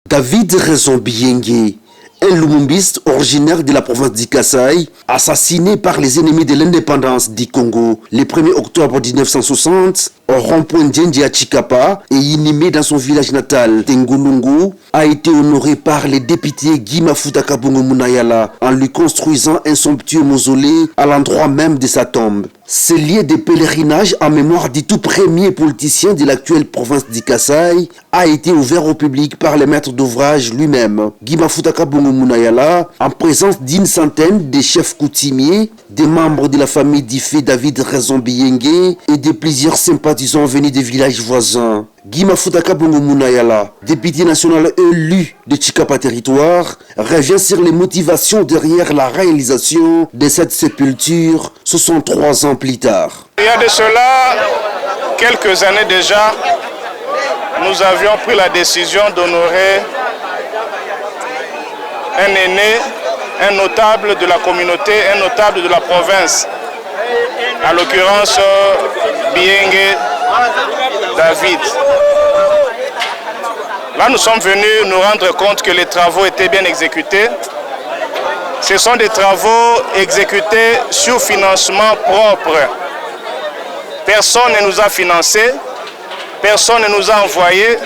David Raison Biyengue, un lumumbiste originaire de la province du Kasaï, assassiné par les ennemis de l'indépendance du Congo le 1er octobre 1960 au rond-point d'Indie à Chikapa et inhumé dans son village natal, Tengulungu, a été honoré par le député Guy Mafuta Kabongo Munayala en lui construisant un somptueux mausolée à l'endroit même de sa tombe. Ce lieu de pèlerinage en mémoire du tout premier politicien de l'actuelle province du Kasaï a été ouvert au public par le maître d'ouvrage lui-même, Guy Mafuta Kabongo Munayala, en présence d'une centaine de chefs coutumiers, des membres de la famille d'Ifé David Raison Biyengue et de plusieurs sympathisants venus des villages voisins. Guy Mafuta Kabongo Munayala, député national élu de Chikapa Territoire, revient sur les motivations derrière la réalisation de cette sépulture 63 ans plus tard. Il y a de cela quelques années déjà, nous avions pris la décision d'honorer un aîné, un notable de la communauté, un notable de la province, en l'occurrence Biyengue David. Là, nous sommes venus nous rendre compte que les travaux étaient bien exécutés. Ce sont des travaux exécutés sur financement propre. Personne ne nous a financés, personne ne nous a envoyés.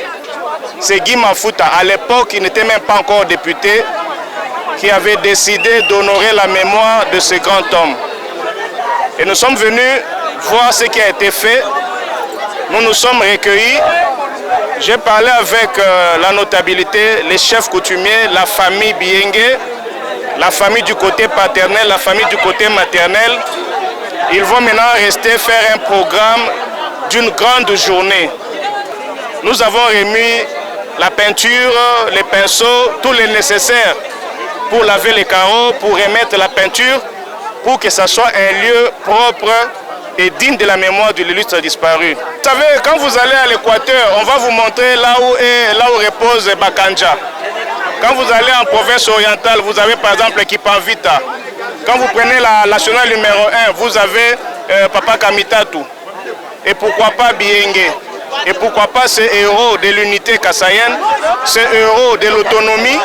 C'est Guy Mafuta, à l'époque, il n'était même pas encore député, qui avait décidé d'honorer la mémoire de ce grand homme. Et nous sommes venus voir ce qui a été fait. Nous nous sommes recueillis. J'ai parlé avec la notabilité, les chefs coutumiers, la famille Biyengue, la famille du côté paternel, la famille du côté maternel. Ils vont maintenant rester faire un programme d'une grande journée. Nous avons remis la peinture, les pinceaux, tout le nécessaire pour laver les carreaux, pour remettre la peinture, pour que ce soit un lieu propre et digne de la mémoire de l'illustre disparu. Vous savez, quand vous allez à l'Équateur, on va vous montrer là où repose Bakanja. Quand vous allez en province orientale, vous avez par exemple Kipanvita. Quand vous prenez la nationale numéro 1, vous avez Papa Kamitatu. Et pourquoi pas Biyengue? Et pourquoi pas ce héros de l'unité kassaïenne, ce héros de l'autonomie,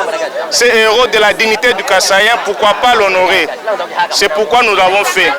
ce héros de la dignité du Kassaïen, pourquoi pas l'honorer? C'est pourquoi nous l'avons fait.